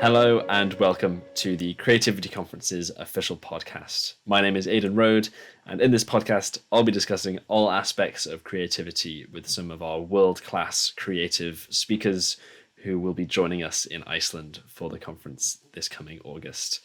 Hello and welcome to the Creativity Conference's official podcast. My name is Aidan Rhode, and in this podcast, I'll be discussing all aspects of creativity with some of our world-class creative speakers who will be joining us in Iceland for the conference this coming August.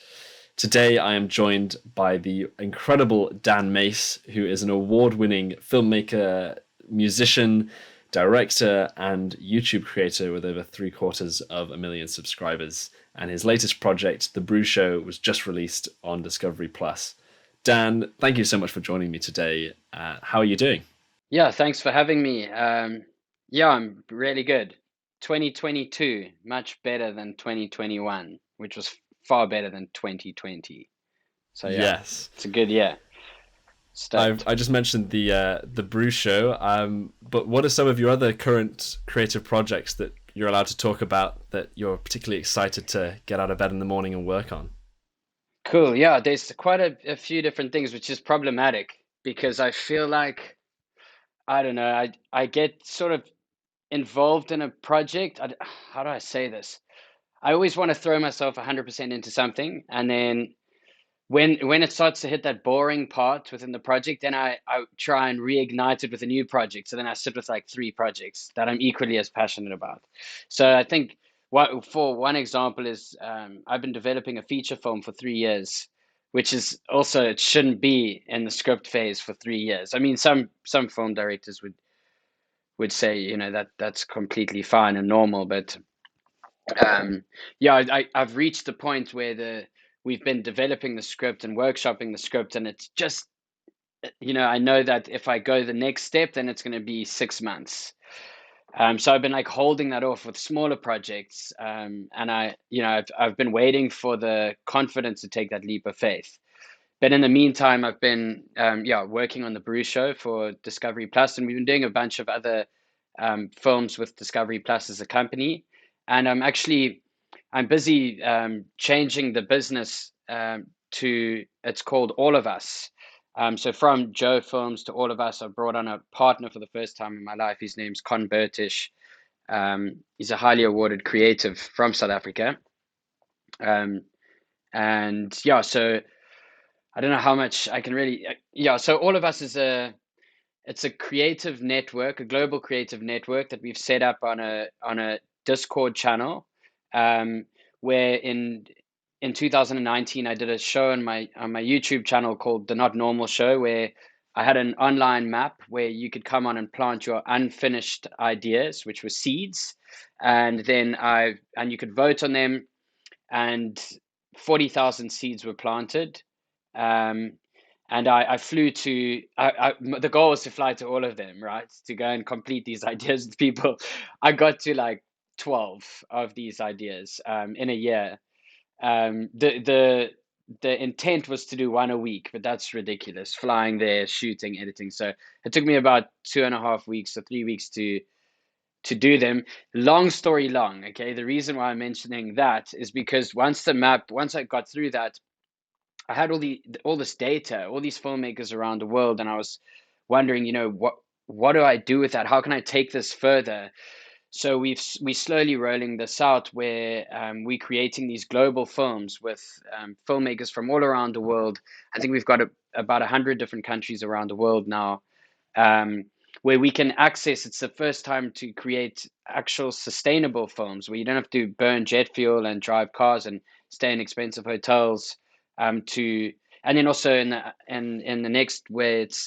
Today, I am joined by the incredible Dan Mace, who is an award-winning filmmaker, musician, director, and YouTube creator with over 750,000 subscribers. And his latest project, The Brew Show, was just released on Discovery Plus. Dan, thank you so much for joining me today. How are you doing? Yeah, thanks for having me. Yeah, I'm really good. 2022, much better than 2021, which was far better than 2020. So yeah, Yes. it's a good year. Stoked. I just mentioned the Brew Show, but what are some of your other current creative projects that you're allowed to talk about that you're particularly excited to get out of bed in the morning and work on? Cool. Yeah, there's quite a few different things, which is problematic because I feel like, I don't know, I get sort of involved in a project. How do I say this? I always want to throw myself 100% into something, and then when it starts to hit that boring part within the project, then I try and reignite it with a new project. So then I sit with like three projects that I'm equally as passionate about. So I think for one example is I've been developing a feature film for 3 years, which is also, it shouldn't be in the script phase for 3 years. I mean, some film directors would say, that's completely fine and normal, but yeah, I've reached the point where we've been developing the script and workshopping the script, and it's just, I know that if I go the next step, then it's going to be 6 months. So I've been like holding that off with smaller projects, and I've been waiting for the confidence to take that leap of faith. But in the meantime, I've been working on the Brew Show for Discovery Plus, and we've been doing a bunch of other films with Discovery Plus as a company. And I'm busy changing the business to, it's called All of Us. So from Joe Films to All of Us, I've brought on a partner for the first time in my life. His name's Con Burtish. He's a highly awarded creative from South Africa. And yeah, so I don't know how much I can really, so All of Us it's a creative network, a global creative network that we've set up on a Discord channel, where in 2019 I did a show on my YouTube channel called The Not Normal Show, where I had an online map where you could come on and plant your unfinished ideas, which were seeds, and then you could vote on them, and 40,000 seeds were planted. Um, and I flew to, the goal was to fly to all of them, right? To go and complete these ideas with people. I got to like 12 of these ideas in a year. The intent was to do one a week, but that's ridiculous. Flying there, shooting, editing. So it took me about 2.5 weeks or 3 weeks to do them. Long story long, okay? The reason why I'm mentioning that is because once I got through that, I had all this data, all these filmmakers around the world, and I was wondering, what do I do with that? How can I take this further? So we slowly rolling this out, where we're creating these global films with filmmakers from all around the world. I think we've got about 100 different countries around the world now, where we can access. It's the first time to create actual sustainable films where you don't have to burn jet fuel and drive cars and stay in expensive hotels. And then also in the next, where it's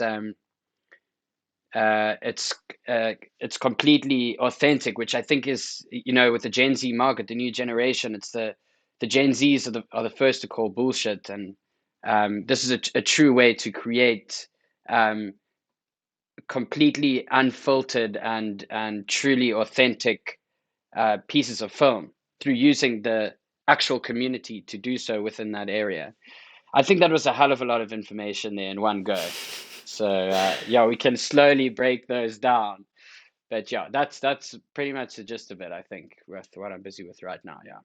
completely authentic, which I think is, with the Gen Z market, the new generation, it's the Gen Zs are the first to call bullshit, and this is a true way to create completely unfiltered and truly authentic pieces of film through using the actual community to do so within that area. I think that was a hell of a lot of information there in one go. So we can slowly break those down. But yeah, that's pretty much the gist of it, I think, with what I'm busy with right now. Yeah.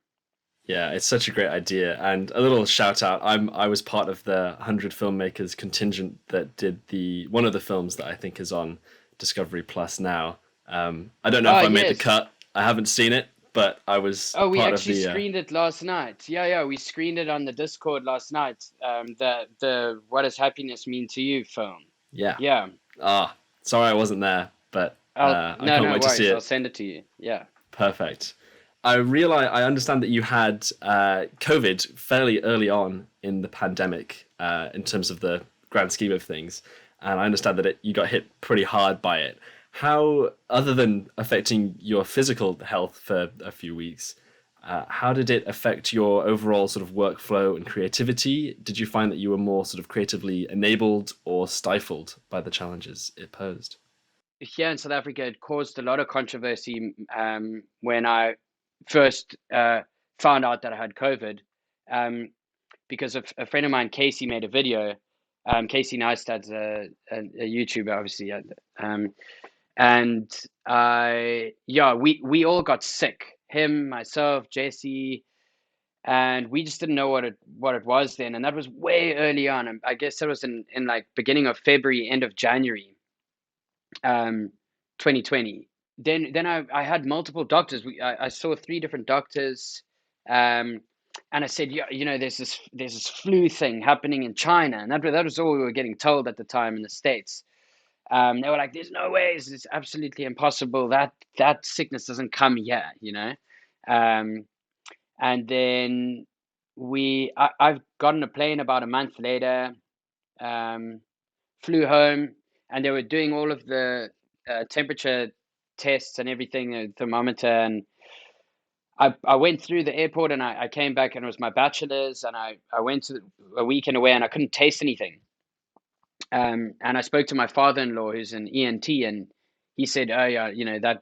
Yeah, it's such a great idea. And a little shout out, I was part of the 100 filmmakers contingent that did the one of the films that I think is on Discovery Plus now. I don't know Oh if I made the yes. cut. I haven't seen it, but I was Oh, we part of actually the screened it last night. Yeah, yeah, we screened it on the Discord last night. The What Does Happiness Mean to You film. yeah. Yeah. Ah, sorry I wasn't there, but I No, can't no wait to see worries. I'll it. send it to you. Yeah. Perfect. I understand that you had COVID fairly early on in the pandemic, in terms of the grand scheme of things, and I understand that you got hit pretty hard by it. How, other than affecting your physical health for a few weeks, how did it affect your overall sort of workflow and creativity? Did you find that you were more sort of creatively enabled or stifled by the challenges it posed? Here in South Africa, it caused a lot of controversy when I first found out that I had COVID, um, because a friend of mine, Casey, made a video. Casey Neistat's a YouTuber, obviously, and yeah, we all got sick. Him, myself, Jesse, and we just didn't know what it was then, and that was way early on. I guess that was in like beginning of February, end of January, um, 2020. Then I had multiple doctors. I saw three different doctors, um, and I said, yeah, there's this flu thing happening in China, and that was all we were getting told at the time in the States. They were like, "There's no way. It's absolutely impossible. That sickness doesn't come here," you know. Um, and then I've gotten a plane about a month later. Um, Flew home, and they were doing all of the temperature tests and everything, the thermometer, and I went through the airport, and I came back, and it was my bachelor's, and I went to a weekend away, and I couldn't taste anything. And I spoke to my father-in-law, who's an ENT, and he said, "Oh yeah,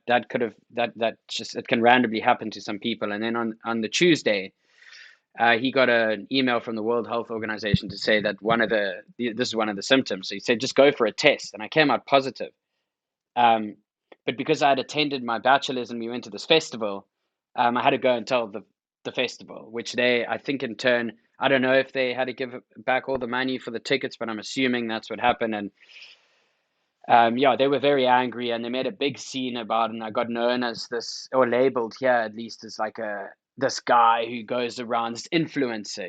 that could have that just it can randomly happen to some people." And then on the Tuesday, he got an email from the World Health Organization to say that this is one of the symptoms. So he said, just go for a test. And I came out positive. Um, but because I had attended my bachelor's and we went to this festival, I had to go and tell the festival, which I think in turn, I don't know if they had to give back all the money for the tickets, but I'm assuming that's what happened. And yeah, they were very angry and they made a big scene about it. And I got known as this, or labeled here at least, as like this guy who goes around, this influencer,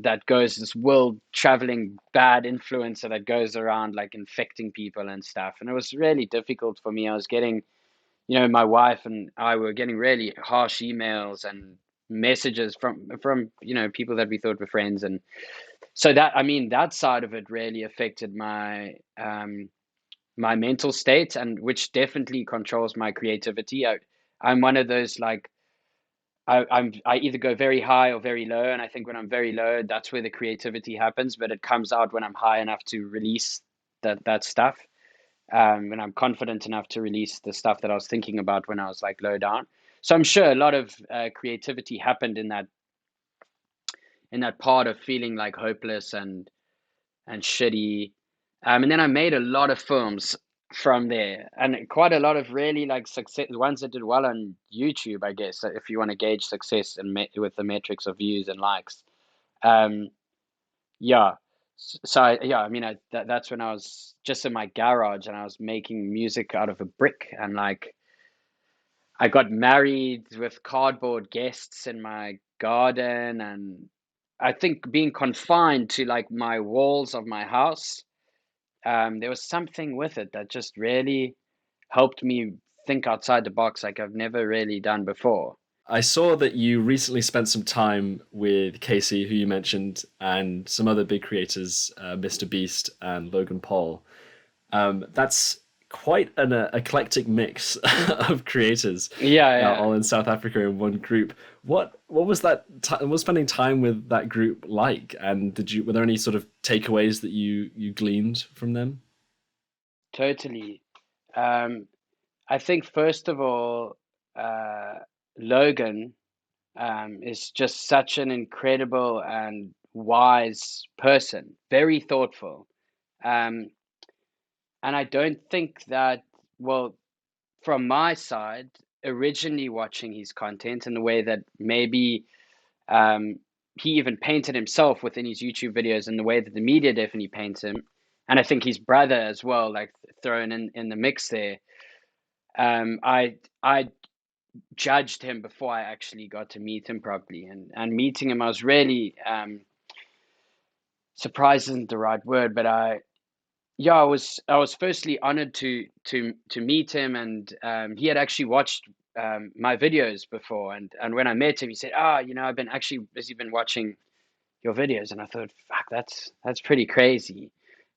that goes, this world traveling bad influencer that goes around like infecting people and stuff. And it was really difficult for me. I was getting, my wife and I were getting really harsh emails and messages from people that we thought were friends. And so that side of it really affected my mental state, and which definitely controls my creativity. I'm one of those, like, I either go very high or very low, and I think when I'm very low, that's where the creativity happens. But it comes out when I'm high enough to release that stuff. When I'm confident enough to release the stuff that I was thinking about when I was like low down. So I'm sure a lot of creativity happened in that part of feeling like hopeless and shitty. And then I made a lot of films from there, and quite a lot of really like success ones that did well on YouTube, I guess, if you want to gauge success and with the metrics of views and likes. Um, yeah. Yeah, I mean, that's when I was just in my garage and I was making music out of a brick, and like I got married with cardboard guests in my garden, and I think being confined to like my walls of my house, there was something with it that just really helped me think outside the box like I've never really done before. I saw that you recently spent some time with Casey, who you mentioned, and some other big creators, Mr. Beast and Logan Paul. That's quite an eclectic mix of creators, Yeah, all yeah. in South Africa in one group. What was what was spending time with that group like? And were there any sort of takeaways that you gleaned from them? Totally. Um, I think first of all, uh, Logan is just such an incredible and wise person, very thoughtful. Um, and I don't think that, well, from my side, originally watching his content in the way that maybe um, he even painted himself within his YouTube videos in the way that the media definitely paints him. And I think his brother as well, like thrown in the mix there. I judged him before I actually got to meet him properly. And meeting him, I was really surprised isn't the right word, but I was firstly honored to meet him, and he had actually watched my videos before, and when I met him, he said, "Ah, I've been actually been watching your videos," and I thought, "Fuck, that's pretty crazy."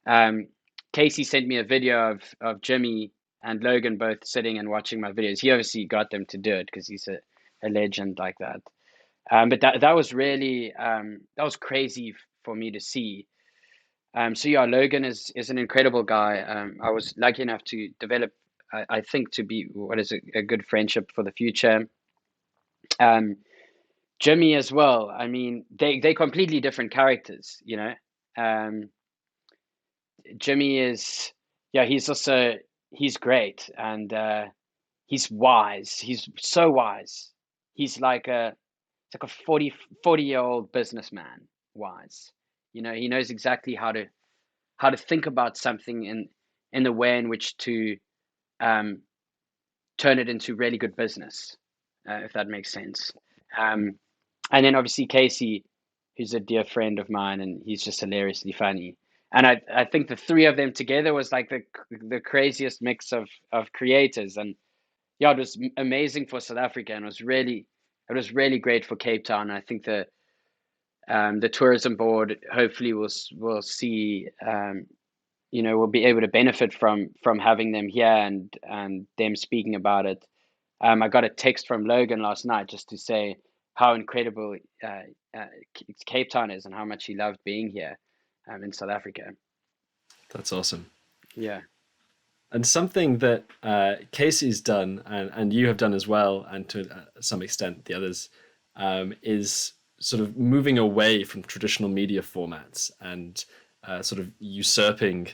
Um, Casey sent me a video of Jimmy and Logan both sitting and watching my videos. He obviously got them to do it because he's a legend like that. But that was really that was crazy for me to see. So yeah, Logan is an incredible guy. I was lucky enough to develop, I think, to be what is a good friendship for the future. Um, Jimmy as well. I mean, they completely different characters. Um, Jimmy is, yeah, he's great, and he's wise. He's so wise. He's like a 40-year old businessman, wise. He knows exactly how to think about something in the way in which to um, turn it into really good business, if that makes sense. Um, and then obviously Casey, who's a dear friend of mine, and he's just hilariously funny. And I think the three of them together was like the craziest mix of creators. And yeah, it was amazing for South Africa, and it was really great for Cape Town. I think the tourism board hopefully will see we'll be able to benefit from having them here and them speaking about it. I got a text from Logan last night just to say how incredible uh, Cape Town is and how much he loved being here in South Africa. That's awesome. Yeah. And something that Casey's done, and you have done as well, and to some extent the others, is sort of moving away from traditional media formats and sort of usurping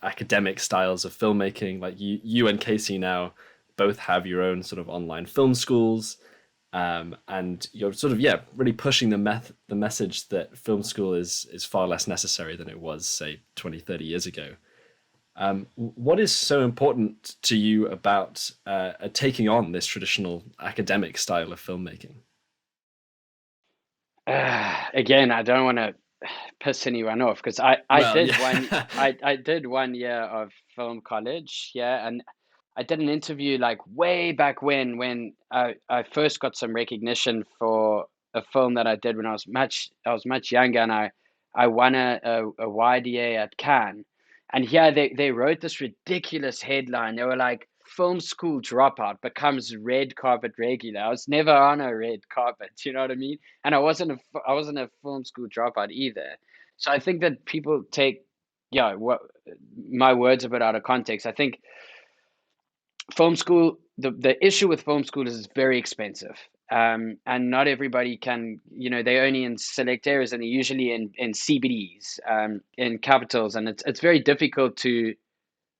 academic styles of filmmaking. Like you and Casey now both have your own sort of online film schools, and you're sort of really pushing the message that film school is far less necessary than it was, say, 20, 30 years ago. What is so important to you about taking on this traditional academic style of filmmaking? Again, I don't want to piss anyone off because I Well, did one yeah. I did 1 year of film college, yeah, and I did an interview like way back when I first got some recognition for a film that I did when I was much younger, and I won a YDA at Cannes. And here they wrote this ridiculous headline. They were like, "Film school dropout becomes red carpet regular." I was never on a red carpet, you know what I mean? And I wasn't a film school dropout either. So I think that people take, yeah, what my words a bit out of context. I think film school, the issue with film school is it's very expensive. And not everybody can, they're only in select areas, and they're usually in CBDs, in capitals, and it's very difficult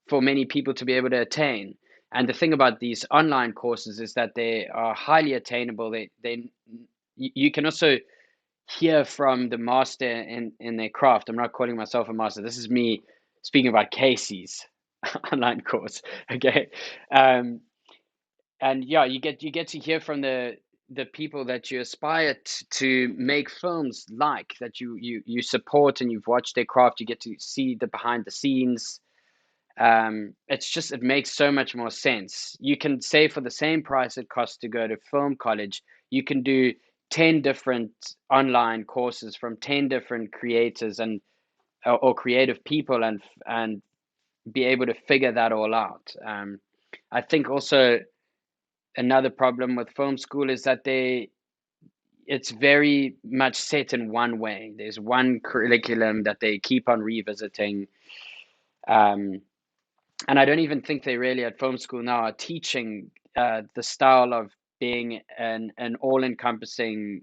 for many people to be able to attain. And the thing about these online courses is that they are highly attainable. You can also hear from the master in their craft. I'm not calling myself a master. This is me speaking about Casey's online course. Okay. Um, and yeah, you get to hear from the people that you aspire to make films like that you support, and you've watched their craft. You get to see the behind the scenes. It makes so much more sense. You can say for the same price it costs to go to film college, you can do 10 different online courses from 10 different creators and or creative people, and be able to figure that all out. I think also another problem with film school is that it's very much set in one way. There's one curriculum that they keep on revisiting. Um, and I don't even think they really at film school now are teaching the style of being an all-encompassing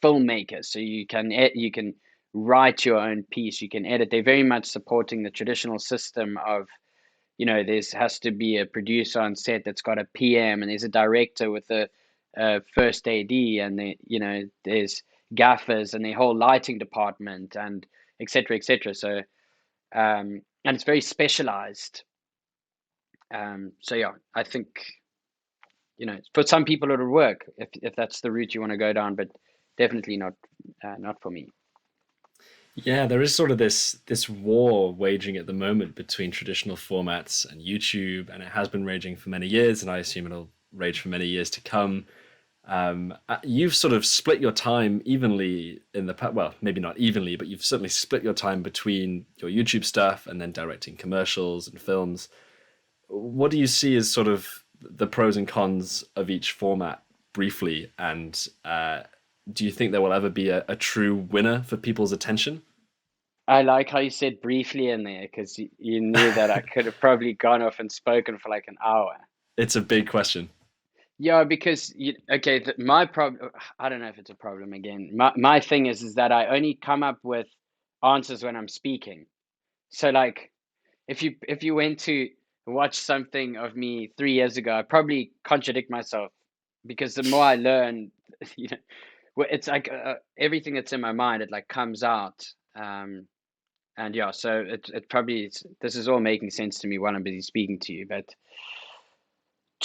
filmmaker. So you can write your own piece, you can edit. They're very much supporting the traditional system of, there's has to be a producer on set that's got a PM, and there's a director with a first AD, and there's gaffers and the whole lighting department, and etc. etc. So and it's very specialized. So yeah, I think for some people it'll work if that's the route you want to go down, but definitely not for me. Yeah, there is sort of this war waging at the moment between traditional formats and YouTube, and it has been raging for many years, and I assume it'll rage for many years to come. You've sort of split your time evenly in the well, maybe not evenly, but you've certainly split your time between your YouTube stuff and then directing commercials and films. What do you see as sort of the pros and cons of each format briefly? And do you think there will ever be a true winner for people's attention? I like how you said briefly in there because you knew that I could have probably gone off and spoken for like an hour. It's a big question. Yeah, because okay, my problem, I don't know if it's a problem again. My thing is that I only come up with answers when I'm speaking. So like if you went to watch something of me 3 years ago, I probably contradict myself because the more I learn, you know, it's like everything that's in my mind, it like comes out. And yeah, so it probably this is all making sense to me while I'm busy speaking to you. But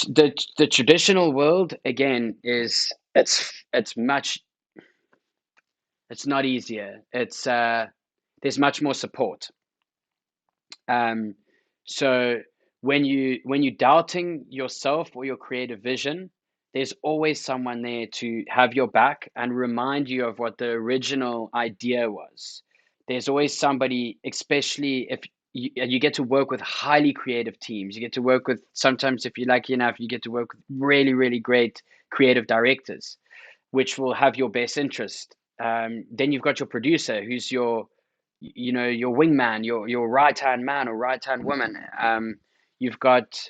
the traditional world again is it's not easier. It's there's much more support. Um, so when you're doubting yourself or your creative vision, there's always someone there to have your back and remind you of what the original idea was. There's always somebody, especially if you get to work with highly creative teams. You get to work with sometimes, if you're lucky enough, you get to work with really, really great creative directors, which will have your best interest. Then you've got your producer, who's your wingman, your right hand man or right hand woman. You've got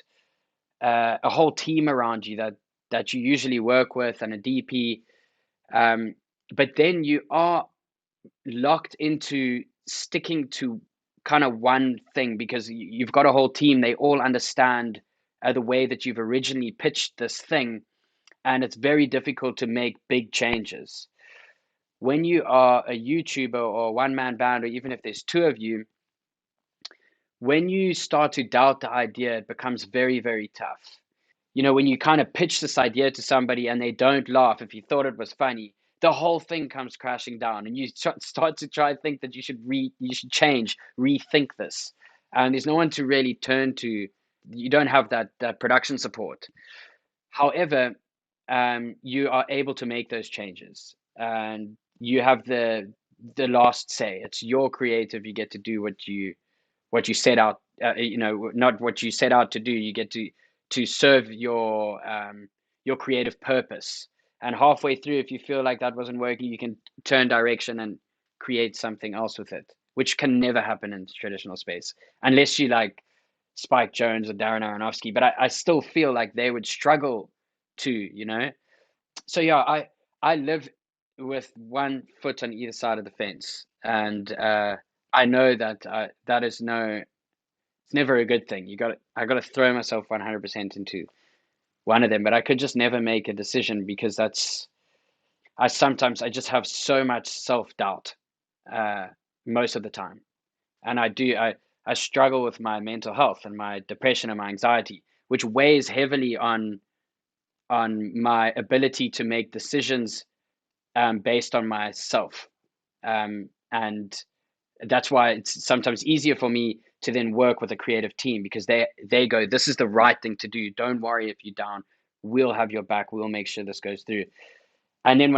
a whole team around you that you usually work with, and a DP. But then you are locked into sticking to kind of one thing because you've got a whole team. They all understand the way that you've originally pitched this thing, and it's very difficult to make big changes. When you are a YouTuber or a one man band, or even if there's two of you, when you start to doubt the idea, it becomes very, very tough. When you kind of pitch this idea to somebody and they don't laugh if you thought it was funny, the whole thing comes crashing down, and you start to try and think that you should change, rethink this, and there's no one to really turn to. You don't have that production support. However, you are able to make those changes, and you have the last say. It's your creative. You get to do what you set out. Not what you set out to do. You get to serve your creative purpose. And halfway through, if you feel like that wasn't working, you can turn direction and create something else with it, which can never happen in traditional space unless you like Spike Jones or Darren Aronofsky. But I still feel like they would struggle too. So yeah, I live with one foot on either side of the fence, and I know that that is it's never a good thing. I got to throw myself 100% into one of them, but I could just never make a decision because I just have so much self-doubt uh, most of the time, and I struggle with my mental health and my depression and my anxiety, which weighs heavily on my ability to make decisions based on myself. And that's why it's sometimes easier for me to then work with a creative team because they go, this is the right thing to do. Don't worry if you're down. We'll have your back. We'll make sure this goes through. And then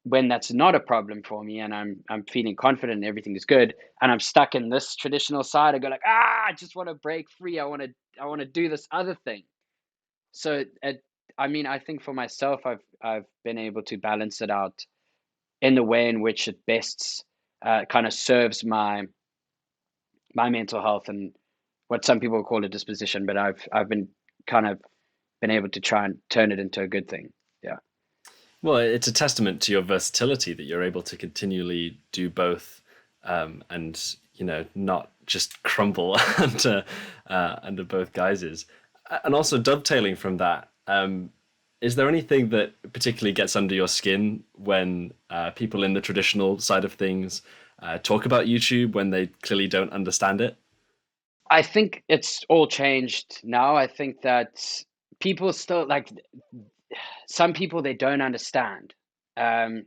when that's not a problem for me and I'm feeling confident and everything is good and I'm stuck in this traditional side, I go like, I just want to break free. I want to do this other thing. So I mean, I think for myself, I've been able to balance it out in the way in which it best kind of serves my mental health and what some people call a disposition, but I've been kind of been able to try and turn it into a good thing. Yeah. Well, it's a testament to your versatility that you're able to continually do both, and not just crumble under both guises. And also dovetailing from that, is there anything that particularly gets under your skin when people in the traditional side of things talk about YouTube when they clearly don't understand it? I think it's all changed now. I think that people still like some people they don't understand. Um,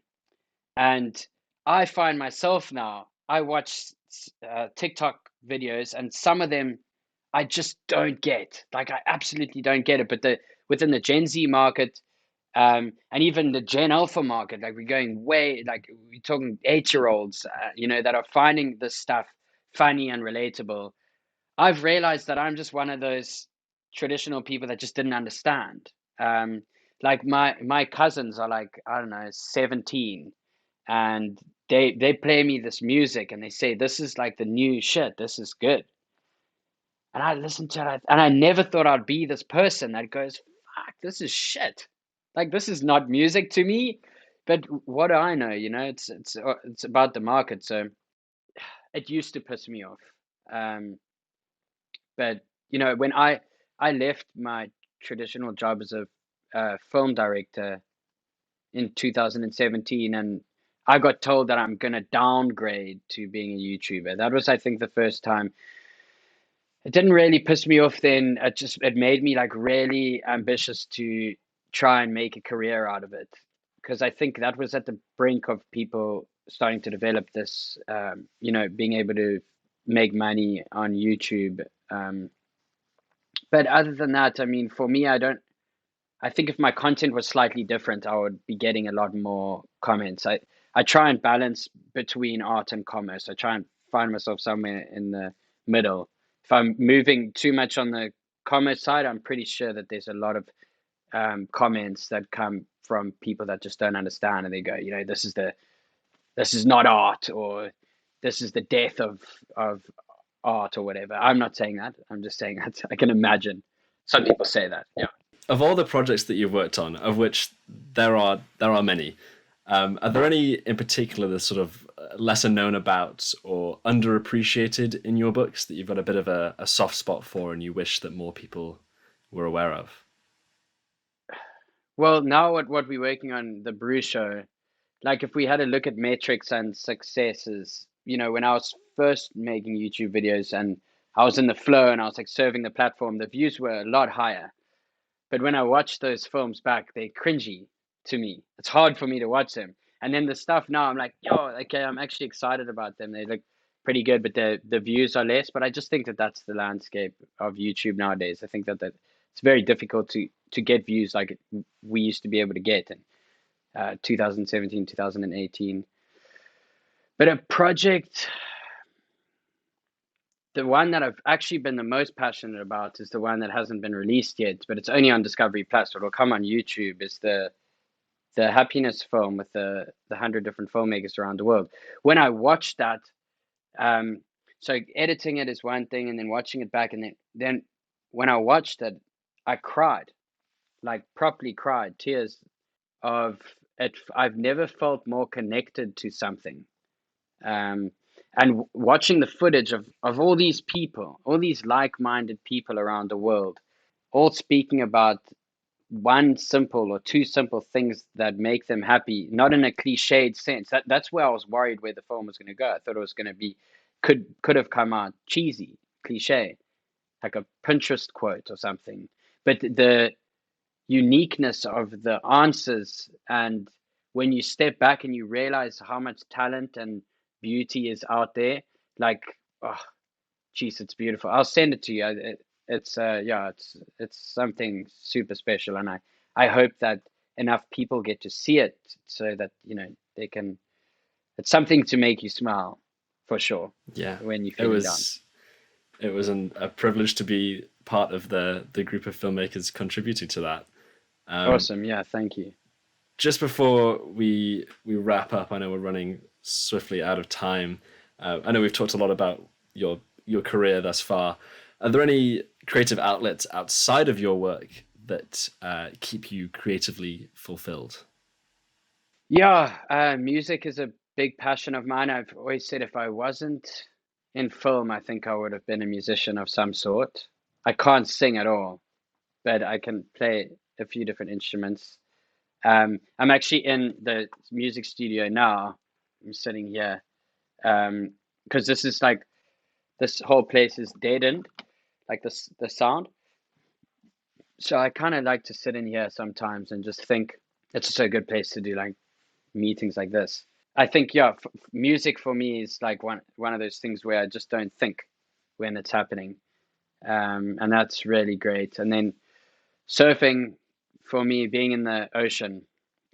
and I find myself now, I watch TikTok videos, and some of them I just don't get. Like I absolutely don't get it. But within the Gen Z market, and even the Gen Alpha market, like we're going way, like we're talking 8-year-olds, that are finding this stuff funny and relatable. I've realized that I'm just one of those traditional people that just didn't understand. Um, like my cousins are like, I don't know, 17, and they play me this music and they say this is like the new shit. This is good. And I listen to it, and I never thought I'd be this person that goes, "Fuck, this is shit." Like this is not music to me, but what do I know? It's about the market. So it used to piss me off. Um, but when I left my traditional job as a film director in 2017, and I got told that I'm gonna downgrade to being a YouTuber. That was, I think, the first time. It didn't really piss me off then. It made me like really ambitious to try and make a career out of it, because I think that was at the brink of people starting to develop this, being able to make money on YouTube. Um, but other than that, I mean, for me, I think if my content was slightly different, I would be getting a lot more comments. I try and balance between art and commerce. I try and find myself somewhere in the middle. If I'm moving too much on the commerce side, I'm pretty sure that there's a lot of comments that come from people that just don't understand, and they go, this is not art, or this is the death of art, or whatever. I'm not saying that. I'm just saying that I can imagine some people say that. Yeah. Of all the projects that you've worked on, of which there are many, are there any in particular that sort of lesser known about or underappreciated in your books that you've got a bit of a soft spot for and you wish that more people were aware of? Well, now what we're working on, the Brew Show, like if we had a look at metrics and successes, when I was first making YouTube videos and I was in the flow and I was like serving the platform, the views were a lot higher. But when I watch those films back, they're cringy to me. It's hard for me to watch them. And then the stuff now, I'm like, yo, okay, I'm actually excited about them. They look pretty good, but the views are less. But I just think that that's the landscape of YouTube nowadays. I think that it's very difficult to get views like we used to be able to get in 2017, 2018. But a project, the one that I've actually been the most passionate about is the one that hasn't been released yet, but it's only on Discovery Plus. It'll come on YouTube. Is the happiness film with the 100 different filmmakers around the world. When I watched that, um, so editing it is one thing, and then watching it back, and then when I watched it, I cried, like properly cried, tears of it. I've never felt more connected to something. And watching the footage of all these people, all these like-minded people around the world, all speaking about one simple or two simple things that make them happy, not in a cliched sense. That's where I was worried where the film was going to go. I thought it was going to be could have come out cheesy, cliche, like a Pinterest quote or something. But the uniqueness of the answers, and when you step back and you realize how much talent and beauty is out there, like, oh, geez, it's beautiful. I'll send it to you. It's yeah, it's something super special, and I hope that enough people get to see it so that they can. It's something to make you smile, for sure, Yeah, when you're it feeling down. was it was a privilege to be part of the group of filmmakers contributing to that. Um, Awesome, yeah, thank you. just before we wrap up, I know we're running swiftly out of time. I know we've talked a lot about your career thus far. Are there any creative outlets outside of your work that keep you creatively fulfilled? Yeah, music is a big passion of mine. I've always said if I wasn't in film, I think I would have been a musician of some sort. I can't sing at all, but I can play a few different instruments. I'm actually in the music studio now. I'm sitting here because this is like this whole place is deadened, like this the sound. So I kind of like to sit in here sometimes and just think. It's just a good place to do like meetings like this. I think, yeah, music for me is like one of those things where I just don't think when it's happening, and that's really great. And then surfing, for me, being in the ocean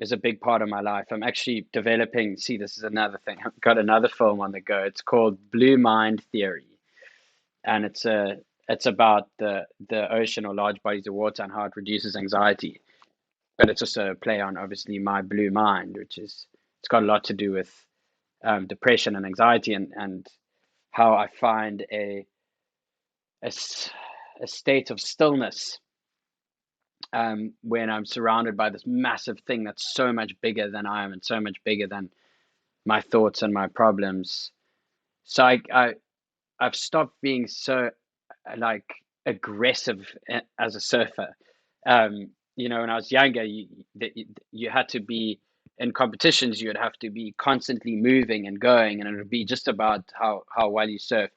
is a big part of my life. I'm actually developing. See, this is another thing. I've got another film on the go. It's called Blue Mind Theory, and it's about the ocean or large bodies of water and how it reduces anxiety. But it's also a play on obviously my blue mind, which is it's got a lot to do with depression and anxiety, and how I find a, a state of stillness when I'm surrounded by this massive thing that's so much bigger than I am and so much bigger than my thoughts and my problems. So I've stopped being so like aggressive as a surfer. When I was younger, you had to be in competitions. You would have to be constantly moving and going, and it would be just about how well you surf.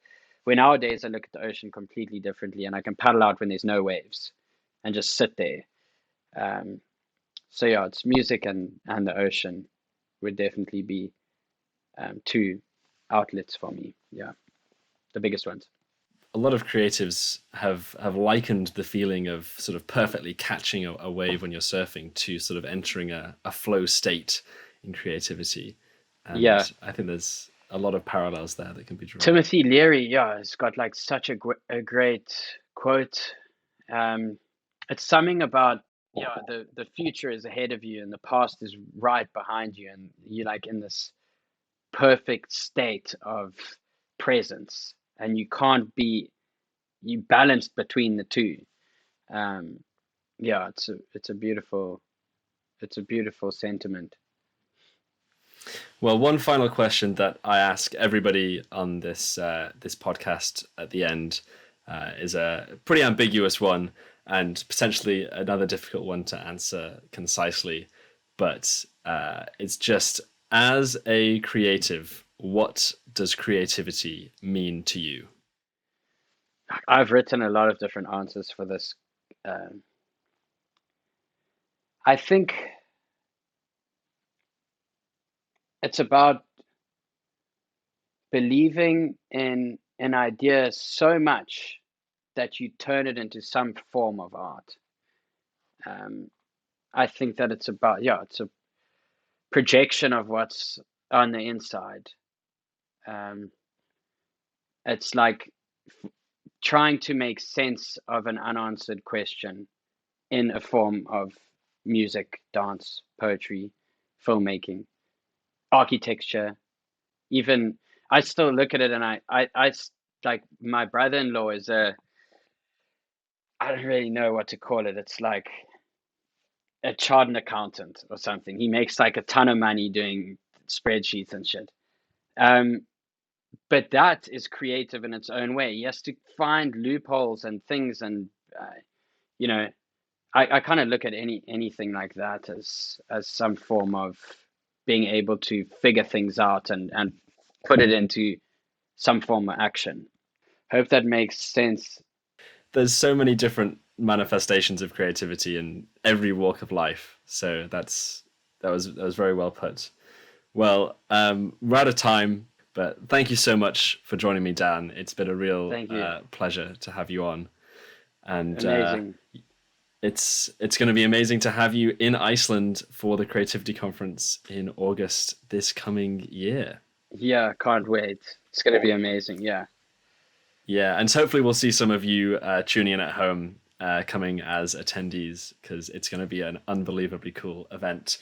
Where nowadays I look at the ocean completely differently, and I can paddle out when there's no waves, and just sit there. Um, so yeah, it's music and the ocean would definitely be two outlets for me. Yeah, the biggest ones. A lot of creatives have likened the feeling of sort of perfectly catching a wave when you're surfing to sort of entering a flow state in creativity. Yeah, And I think there's a lot of parallels there that can be drawn. Timothy Leary, yeah, has got like such a great quote. Um, it's something about, yeah, the future is ahead of you and the past is right behind you, and you're like in this perfect state of presence, and you balanced between the two. Um, yeah, it's a beautiful sentiment. Well, one final question that I ask everybody on this podcast at the end is a pretty ambiguous one and potentially another difficult one to answer concisely. But it's just, as a creative, what does creativity mean to you? I've written a lot of different answers for this. Um, I think it's about believing in an idea so much that you turn it into some form of art. Um, I think that it's about, yeah, it's a projection of what's on the inside. Um, it's like trying to make sense of an unanswered question in a form of music, dance, poetry, filmmaking, architecture. Even I still look at it, and I like my brother-in-law is I don't really know what to call it. It's like a chartered accountant or something. He makes like a ton of money doing spreadsheets and shit. Um, but that is creative in its own way. He has to find loopholes and things, and you know, I kind of look at anything like that as some form of being able to figure things out and put it into some form of action. Hope that makes sense. There's so many different manifestations of creativity in every walk of life. So that was very well put. Well, we're out of time, but thank you so much for joining me, Dan. It's been a real Thank you. pleasure to have you on, and Amazing. it's going to be amazing to have you in Iceland for the Creativity Conference in August this coming year. Yeah, can't wait. It's going to be amazing. Yeah. Yeah, and hopefully we'll see some of you tuning in at home, coming as attendees, because it's going to be an unbelievably cool event.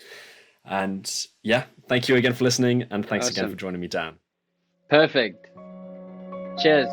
And yeah, thank you again for listening, and thanks again for Awesome. joining me, Dan. Perfect. Cheers.